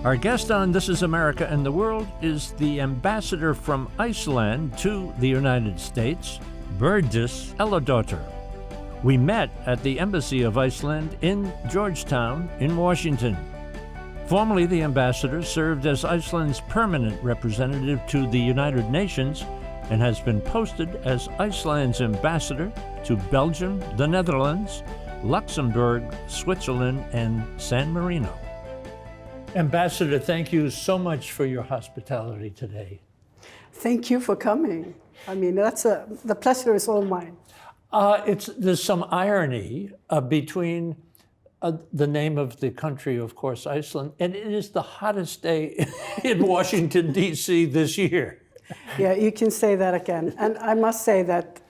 Our guest on This Is America and the World is the ambassador from Iceland to the United States, Bergdís Ellertsdottir. We met at the Embassy of Iceland in Georgetown in Washington. Formerly, the ambassador served as Iceland's permanent representative to the United Nations and has been posted as Iceland's ambassador to Belgium, the Netherlands, Luxembourg, Switzerland, and San Marino. Ambassador, thank you so much for your hospitality today. Thank you for coming. I mean, the pleasure is all mine. There's some irony between the name of the country, of course, Iceland, and it is the hottest day in Washington, D.C. this year. Yeah, you can say that again. And I must say that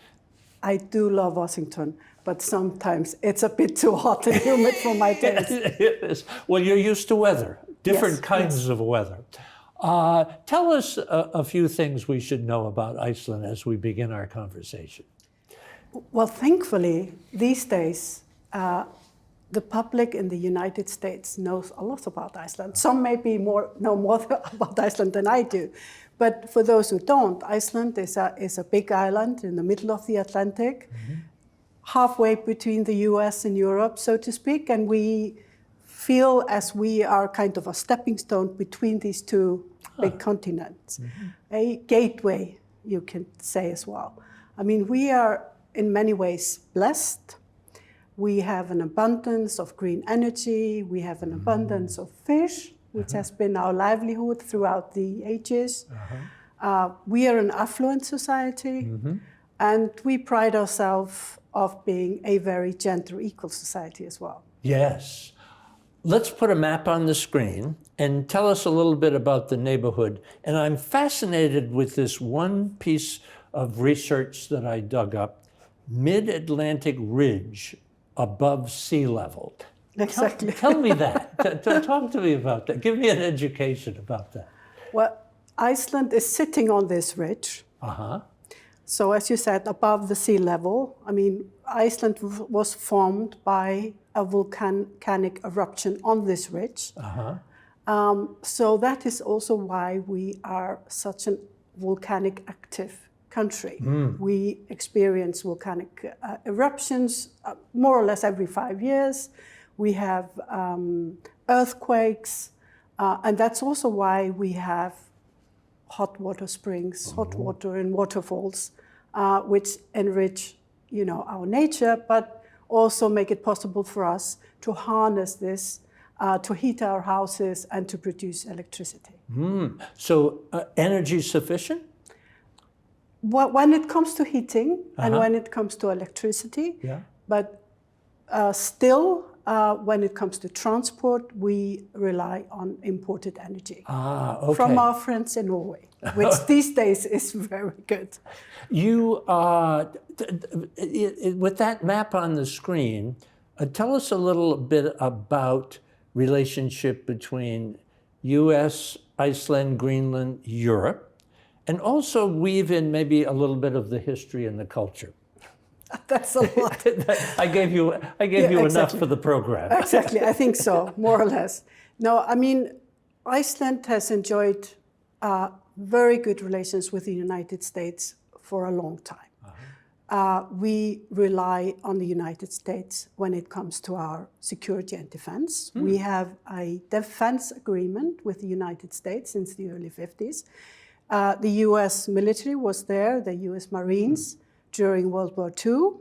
I do love Washington, but sometimes it's a bit too hot and humid for my taste. It is. Well, you're used to weather, different kinds of weather. Tell us a few things we should know about Iceland as we begin our conversation. Well, thankfully, these days, the public in the United States knows a lot about Iceland. Some maybe know more about Iceland than I do. But for those who don't, Iceland is a big island in the middle of the Atlantic, halfway between the US and Europe, so to speak. And we feel as we are kind of a stepping stone between these two big continents, a gateway, you can say as well. I mean, we are in many ways blessed. We have an abundance of green energy. We have an abundance of fish, which has been our livelihood throughout the ages. We are an affluent society, and we pride ourselves of being a very gender equal society as well. Yes. Let's put a map on the screen and tell us a little bit about the neighborhood. And I'm fascinated with this one piece of research that I dug up, Mid-Atlantic Ridge above sea level. Exactly. Tell me that. Talk to me about that. Give me an education about that. Well, Iceland is sitting on this ridge. So as you said, above the sea level. I mean, Iceland was formed by a volcanic eruption on this ridge. So that is also why we are such a volcanic active country. We experience volcanic eruptions more or less every 5 years. We have earthquakes, and that's also why we have hot water springs, hot water and waterfalls, which enrich, our nature, but also make it possible for us to harness this, to heat our houses and to produce electricity. So energy sufficient? When it comes to heating and when it comes to electricity, but still, when it comes to transport, we rely on imported energy from our friends in Norway, which these days is very good. You, with that map on the screen, tell us a little bit about relationship between U.S., Iceland, Greenland, Europe, and also weave in maybe a little bit of the history and the culture. That's a lot. I gave you enough for the program. Exactly, I think so, more or less. No, I mean, Iceland has enjoyed very good relations with the United States for a long time. We rely on the United States when it comes to our security and defense. We have a defense agreement with the United States since the early 50s. The US military was there, the US Marines, during World War II.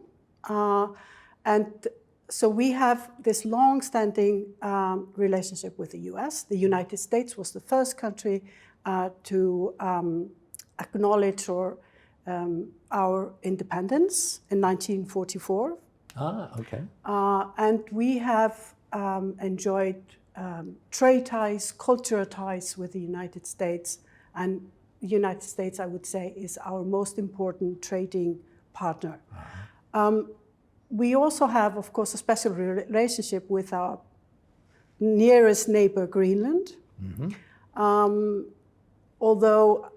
And so we have this long-standing relationship with the US. The United States was the first country to acknowledge our independence in 1944. And we have enjoyed trade ties, cultural ties with the United States. And the United States, I would say, is our most important trading partner. We also have, of course, a special relationship with our nearest neighbor, Greenland. Although,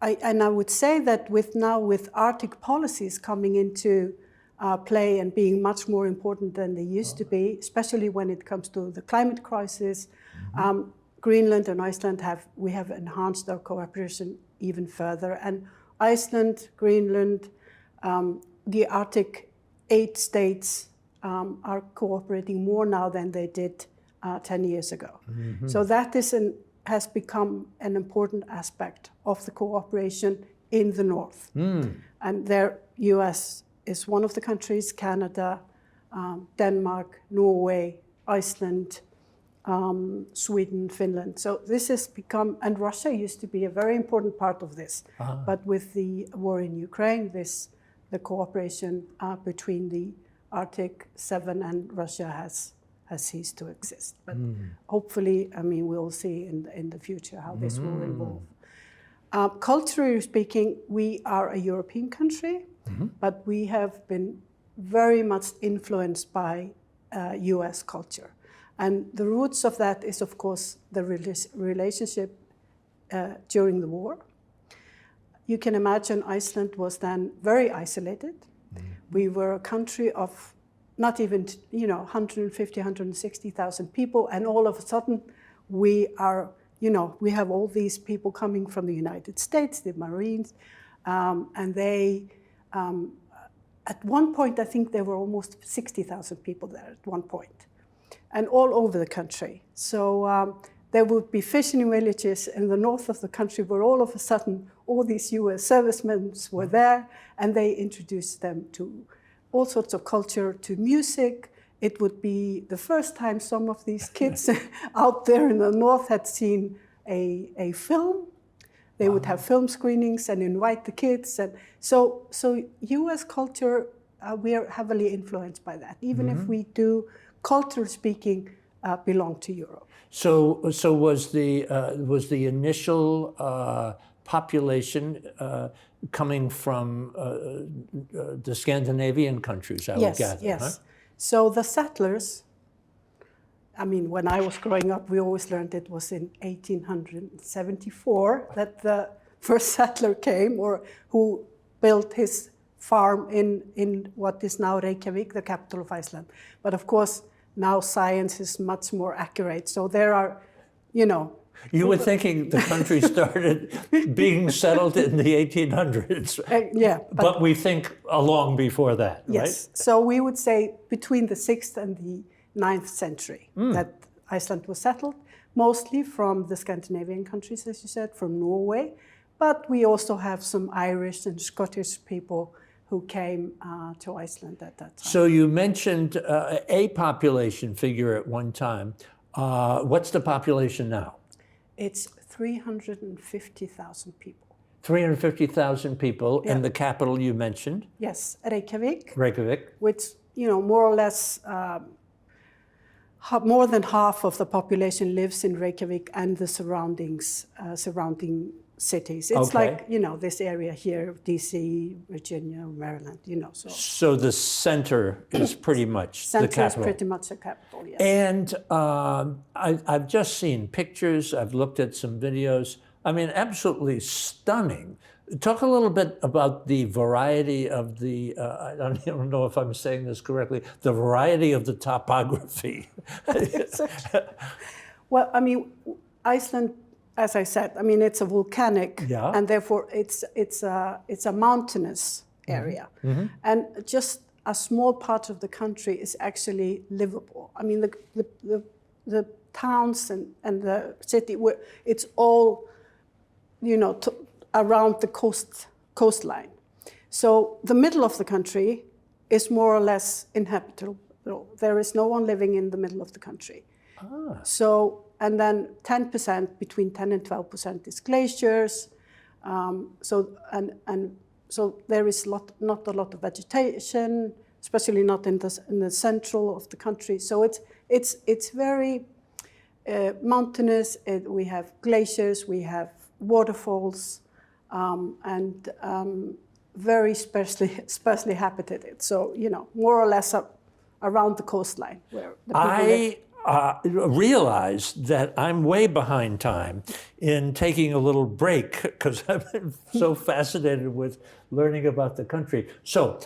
I would say that with Arctic policies coming into play and being much more important than they used to be, especially when it comes to the climate crisis, Greenland and Iceland we have enhanced our cooperation even further. And Iceland, Greenland, the Arctic 8 states are cooperating more now than they did 10 years ago. Mm-hmm. So that has become an important aspect of the cooperation in the north. Mm. And there, US is one of the countries, Canada, Denmark, Norway, Iceland, Sweden, Finland. So this has become, and Russia used to be a very important part of this. Uh-huh. But with the war in Ukraine, the cooperation between the Arctic 7 and Russia has ceased to exist. But hopefully, I mean, we'll see in the future how this will evolve. Culturally speaking, we are a European country, but we have been very much influenced by US culture. And the roots of that is, of course, the relationship during the war. You can imagine Iceland was then very isolated. We were a country of not even, 150, 160,000 people, and all of a sudden we are, we have all these people coming from the United States, the Marines, and they, at one point, I think there were almost 60,000 people there at one point, and all over the country. So there would be fishing villages in the north of the country where all of a sudden all these US servicemen were there, and they introduced them to all sorts of culture, to music. It would be the first time some of these kids out there in the north had seen a film. They would have film screenings and invite the kids. And so US culture, we are heavily influenced by that, even if we do, culturally speaking, belong to Europe. So was the initial population coming from the Scandinavian countries, I would gather? Yes. Huh? So the settlers, I mean, when I was growing up, we always learned it was in 1874 that the first settler came, or who built his farm in what is now Reykjavik, the capital of Iceland. But of course, now science is much more accurate. So there are, You were thinking the country started being settled in the 1800s. Yeah. But we think long before that, yes. right? Yes. So we would say between the 6th and the 9th century that Iceland was settled, mostly from the Scandinavian countries, as you said, from Norway. But we also have some Irish and Scottish people who came to Iceland at that time. So you mentioned a population figure at one time. What's the population now? It's 350,000 people. 350,000 people, Yeah. and the capital you mentioned? Yes, Reykjavik. Reykjavik. Which, more or less, more than half of the population lives in Reykjavik and the surrounding cities. It's Okay. like, this area here, DC, Virginia, Maryland, So the center is pretty much the capital. Center is pretty much the capital, yes. And I've just seen pictures, I've looked at some videos. I mean, absolutely stunning. Talk a little bit about the variety of the, I don't know if I'm saying this correctly, the variety of the topography. Well, I mean, Iceland, as I said, I mean, it's a volcanic, and therefore it's a mountainous area. Mm-hmm. And just a small part of the country is actually livable. I mean, the towns and the city, it's all, around the coastline. So the middle of the country is more or less inhabitable. There is no one living in the middle of the country. Ah. So, and then 10%, between 10 and 12% is glaciers. So there is not a lot of vegetation, especially not in the central of the country. So it's very mountainous. We have glaciers, we have waterfalls, and very sparsely habitated. So more or less around the coastline where the people live. Realize that I'm way behind time in taking a little break because I've been so fascinated with learning about the country. So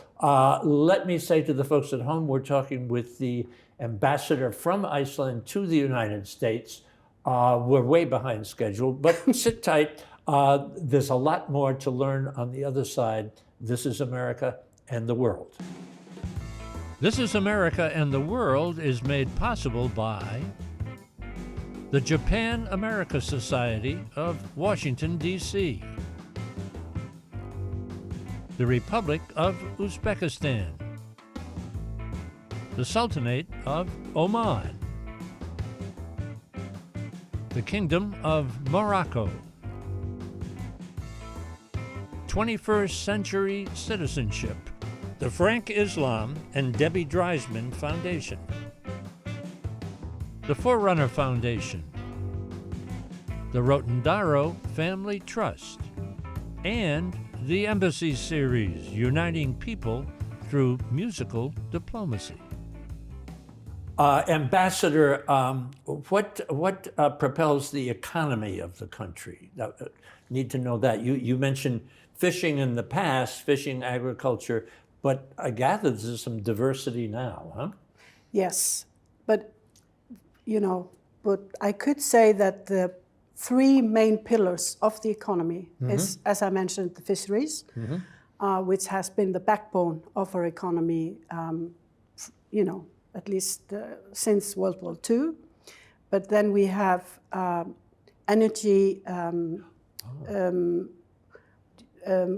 let me say to the folks at home, we're talking with the ambassador from Iceland to the United States, We're way behind schedule, but sit tight. There's a lot more to learn on the other side. This is America and the World. This is America and the World is made possible by the Japan-America Society of Washington, D.C., the Republic of Uzbekistan, the Sultanate of Oman, the Kingdom of Morocco, 21st Century Citizenship, the Frank Islam and Debbie Dreisman Foundation, the Forerunner Foundation, the Rotendaro Family Trust, and the Embassy Series, uniting people through musical diplomacy. Ambassador, what propels the economy of the country? Need to know that. You mentioned fishing in the past, fishing, agriculture, but I gather there's some diversity now, huh? Yes, but I could say that the three main pillars of the economy is, as I mentioned, the fisheries, which has been the backbone of our economy, at least since World War II. But then we have energy,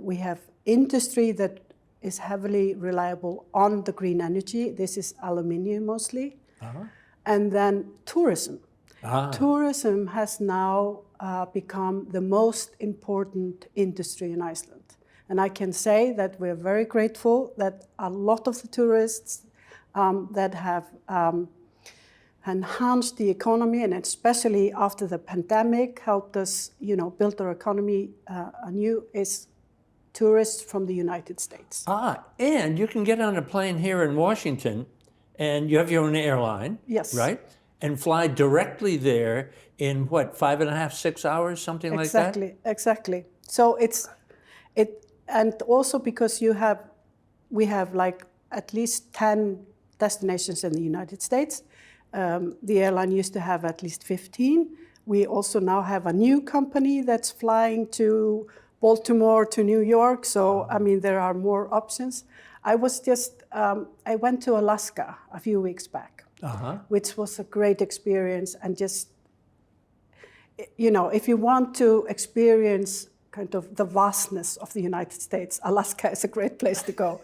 we have industry that is heavily reliable on the green energy. This is aluminium mostly. And then tourism. Tourism has now become the most important industry in Iceland. And I can say that we're very grateful that a lot of the tourists that have enhanced the economy, and especially after the pandemic, helped us, build our economy anew, is tourists from the United States. And you can get on a plane here in Washington, and you have your own airline, yes, right? And fly directly there in what, 5.5, 6 hours, something like that? Exactly. So and also because we have like at least 10 destinations in the United States. The airline used to have at least 15. We also now have a new company that's flying to Baltimore, to New York. So, there are more options. I went to Alaska a few weeks back, which was a great experience. And just, if you want to experience kind of the vastness of the United States, Alaska is a great place to go.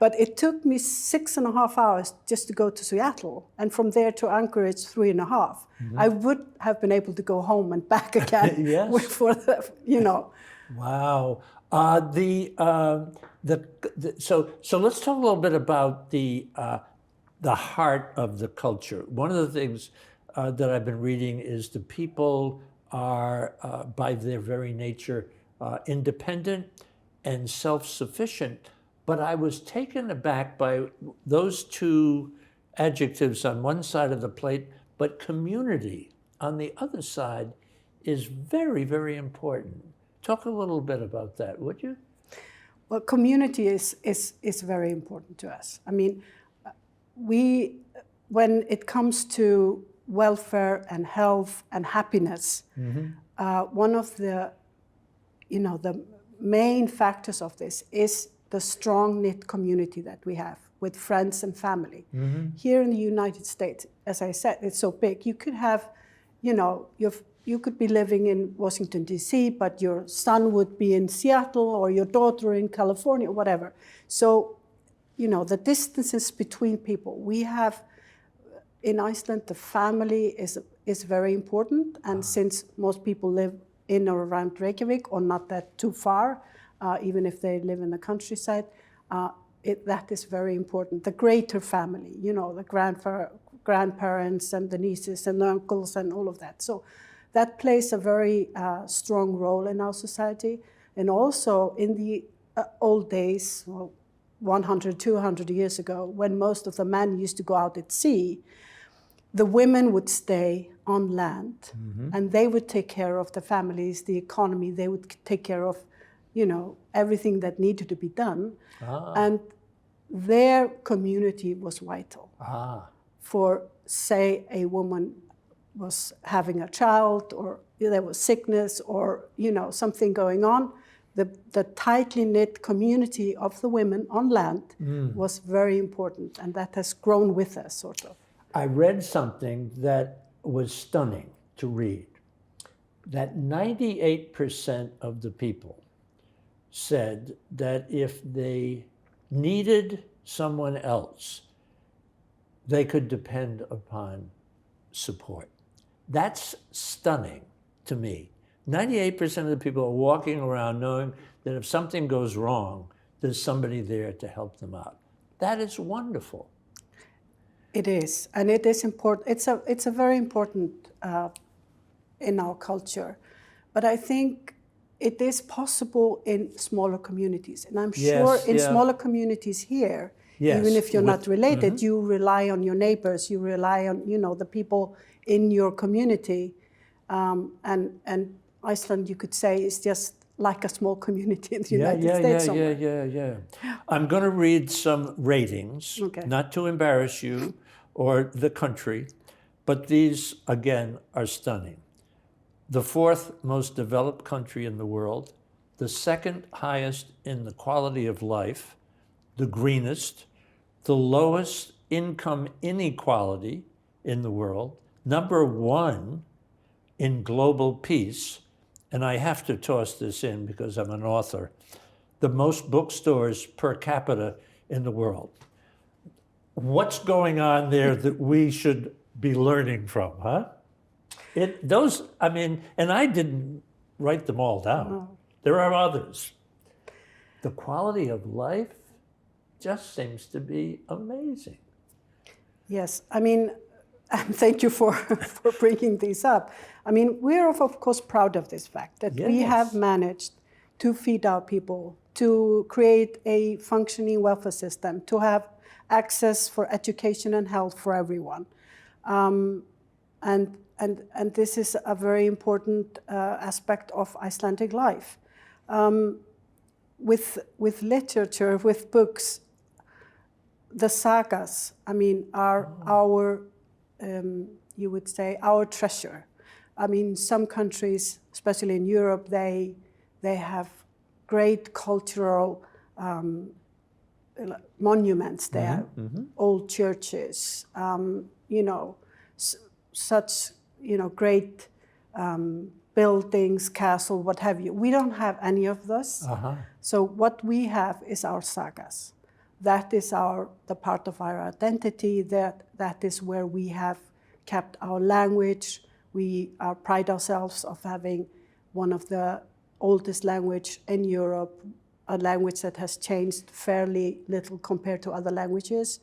But it took me 6.5 hours just to go to Seattle, and from there to Anchorage, 3.5. I would have been able to go home and back again. Yes. Wow. So let's talk a little bit about the heart of the culture. One of the things that I've been reading is the people are, by their very nature, independent and self-sufficient. But I was taken aback by those two adjectives on one side of the plate, but community on the other side is very, very important. Talk a little bit about that, would you? Well, community is very important to us. When it comes to welfare and health and happiness, one of the main factors of this is the strong knit community that we have with friends and family. Here in the United States, as I said, it's so big. You could have, you could be living in Washington, D.C., but your son would be in Seattle or your daughter in California, whatever. So, the distances between people. We have, in Iceland, the family is very important. And since most people live in or around Reykjavik or not that too far, even if they live in the countryside, that is very important. The greater family, the grandparents and the nieces and the uncles and all of that. So that plays a very strong role in our society. And also in the old days, 100, 200 years ago, when most of the men used to go out at sea, the women would stay on land, and they would take care of the families, the economy. They would take care of, everything that needed to be done. And their community was vital for, say, a woman was having a child, or there was sickness, or something going on, the tightly knit community of the women on land was very important, and that has grown with us, sort of. I read something that was stunning to read, that 98% of the people said that if they needed someone else, they could depend upon support. That's stunning to me. 98% of the people are walking around knowing that if something goes wrong, there's somebody there to help them out. That is wonderful. It is, and it is important. It's a very important in our culture, but I think it is possible in smaller communities, and I'm sure in smaller communities here, even if you're not related, you rely on your neighbors, you rely on the people in your community, and Iceland, you could say, is just like a small community in the United States somewhere. Yeah. I'm going to read some ratings, not to embarrass you or the country, but these, again, are stunning. The 4th most developed country in the world, the 2nd highest in the quality of life, the greenest, the lowest income inequality in the world, number 1 in global peace, and I have to toss this in because I'm an author, the most bookstores per capita in the world. What's going on there that we should be learning from, huh? And I didn't write them all down. No. There are others. The quality of life just seems to be amazing. Yes, and thank you for bringing these up. We're of course proud of this fact that we have managed to feed our people, to create a functioning welfare system, to have access for education and health for everyone. And this is a very important aspect of Icelandic life. With literature, with books, the sagas, are our, you would say, our treasure. Some countries, especially in Europe, they have great cultural monuments there, old churches, such great buildings, castle, what have you. We don't have any of this. So what we have is our sagas. That is the part of our identity. That is where we have kept our language. We pride ourselves of having one of the oldest language in Europe, a language that has changed fairly little compared to other languages.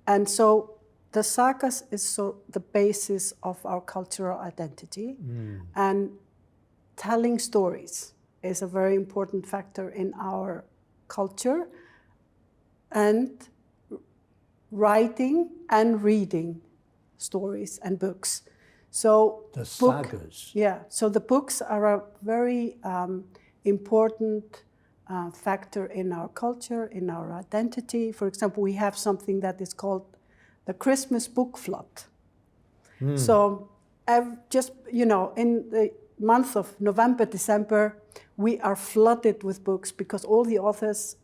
And so the sagas is the basis of our cultural identity. And telling stories is a very important factor in our culture, and writing and reading stories and books. So the sagas. So the books are a very important factor in our culture, in our identity. For example, we have something that is called the Christmas book flood. So just, in the month of November, December, we are flooded with books because all the authors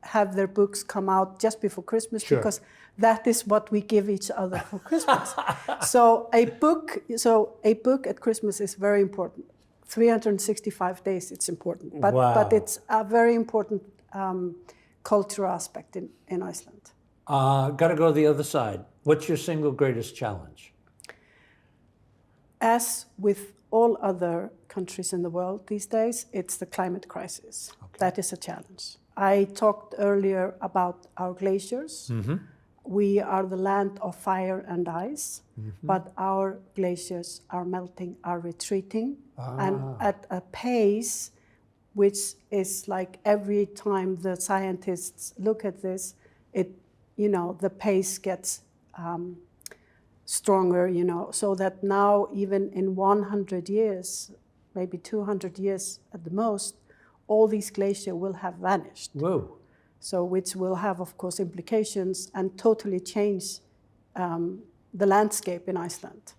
have their books come out just before Christmas, because that is what we give each other for Christmas. So a book at Christmas is very important. 365 days it's important, but it's a very important cultural aspect in Iceland. Got to go to the other side. What's your single greatest challenge? As with all other countries in the world these days, it's the climate crisis. That is a challenge. I talked earlier about our glaciers. We are the land of fire and ice, but our glaciers are melting, are retreating, and at a pace which is like every time the scientists look at this, the pace gets stronger, so that now even in 100 years, maybe 200 years at the most, all these glaciers will have vanished. So which will have, of course, implications and totally change the landscape in Iceland.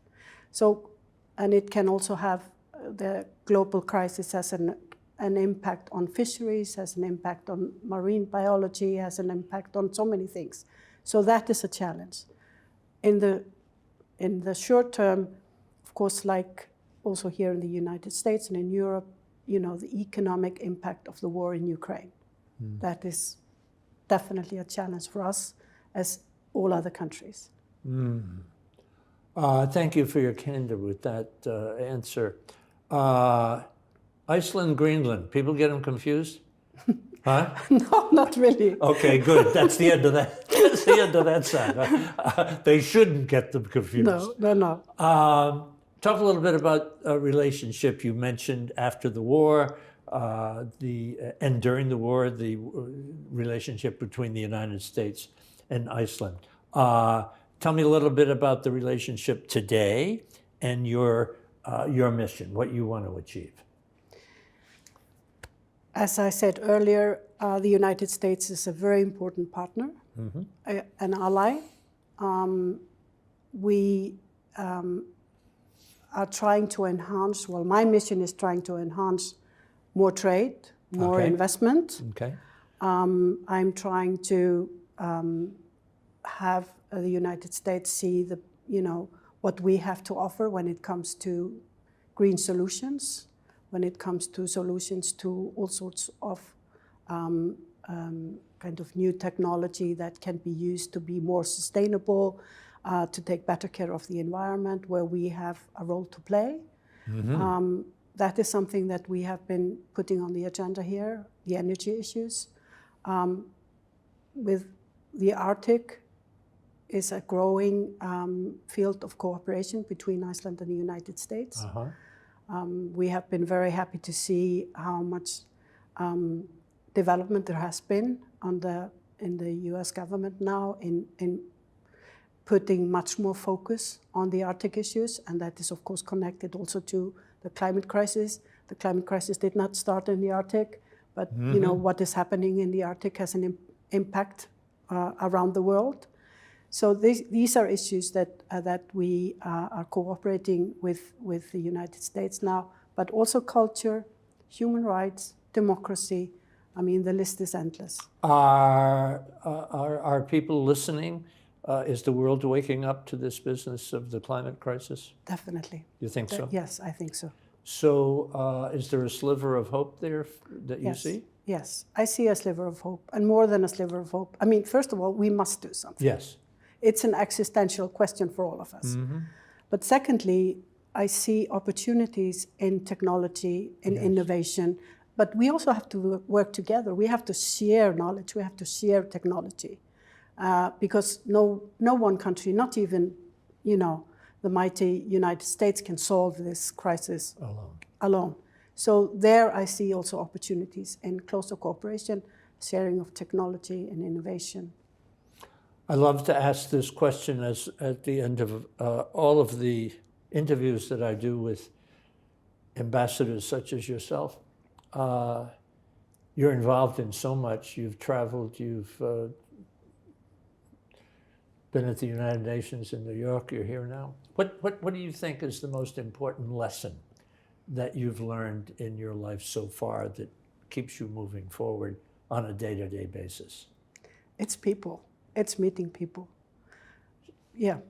So, and it can also have the global crisis has an impact on fisheries, has an impact on marine biology, has an impact on so many things. So that is a challenge. In the short term, of course, like also here in the United States and in Europe, the economic impact of the war in Ukraine. That is definitely a challenge for us as all other countries. Thank you for your candor with that answer. Iceland, Greenland, people get them confused? Huh? No, not really. Okay, good. That's the end of that. That's the end of that side. They shouldn't get them confused. No. Talk a little bit about a relationship you mentioned after the war, and during the war, the relationship between the United States and Iceland. Tell me a little bit about the relationship today and your mission, what you want to achieve. As I said earlier, the United States is a very important partner, an ally. We are trying to enhance, my mission is trying to enhance more trade, more investment. Okay. I'm trying to have the United States see what we have to offer when it comes to green solutions, when it comes to solutions to all sorts of kind of new technology that can be used to be more sustainable, to take better care of the environment, where we have a role to play. That is something that we have been putting on the agenda here, the energy issues. With the Arctic is a growing field of cooperation between Iceland and the United States. We have been very happy to see how much development there has been in the US government now in putting much more focus on the Arctic issues, and that is of course connected also to the climate crisis. The climate crisis did not start in the Arctic, but what is happening in the Arctic has an impact around the world. So these are issues that we are cooperating with the United States now, but also culture, human rights, democracy. I mean, the list is endless. Are people listening? Is the world waking up to this business of the climate crisis? Definitely. You think so? Yes, I think so. So is there a sliver of hope there that you see? Yes, I see a sliver of hope, and more than a sliver of hope. I mean, first of all, we must do something. Yes. It's an existential question for all of us. But secondly, I see opportunities in technology, in innovation, but we also have to work together. We have to share knowledge, we have to share technology, because no one country, not even, the mighty United States, can solve this crisis alone. So there I see also opportunities in closer cooperation, sharing of technology and innovation. I love to ask this question at the end of all of the interviews that I do with ambassadors such as yourself. You're involved in so much. You've traveled, you've been at the United Nations in New York, you're here now. What do you think is the most important lesson that you've learned in your life so far that keeps you moving forward on a day-to-day basis? It's people. It's meeting people. Yeah,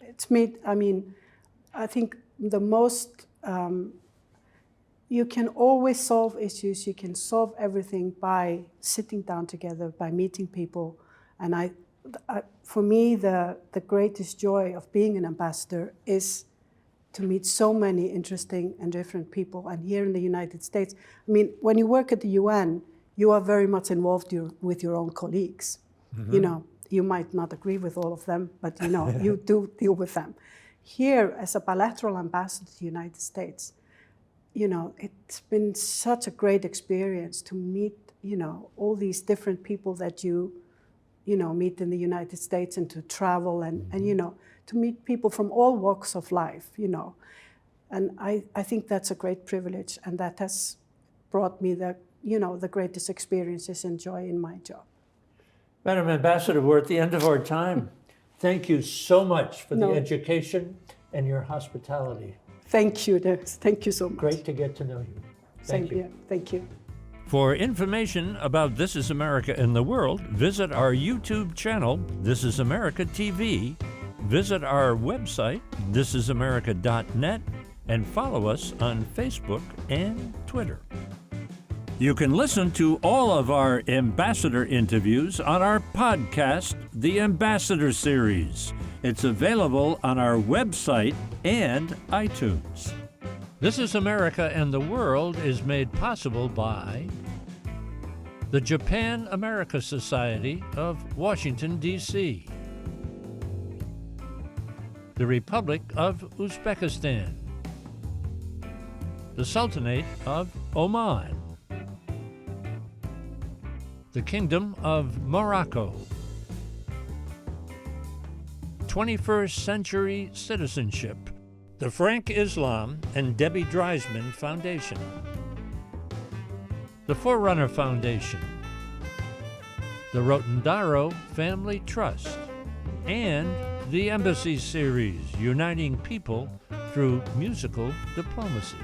I think the most, you can always solve issues, you can solve everything by sitting down together, by meeting people. And for me, the greatest joy of being an ambassador is to meet so many interesting and different people. And here in the United States, when you work at the UN, you are very much involved with your own colleagues. You might not agree with all of them, but you do deal with them. Here, as a bilateral ambassador to the United States, it's been such a great experience to meet, all these different people that you meet in the United States, and to travel and to meet people from all walks of life, And I think that's a great privilege, and that has brought me the greatest experiences and joy in my job. Madam Ambassador, we're at the end of our time. Thank you so much for the No. education and your hospitality. Thank you. Thank you so much. Great to get to know you. Same Thank you. here. Thank you. For information about This Is America and the World, visit our YouTube channel, This Is America TV, visit our website, thisisamerica.net, and follow us on Facebook and Twitter. You can listen to all of our ambassador interviews on our podcast, The Ambassador Series. It's available on our website and iTunes. This Is America and the World is made possible by the Japan-America Society of Washington, D.C., the Republic of Uzbekistan, the Sultanate of Oman, the Kingdom of Morocco, 21st Century Citizenship, the Frank Islam and Debbie Dreisman Foundation, the Forerunner Foundation, the Rotendaro Family Trust, and the Embassy Series, uniting people through musical diplomacy.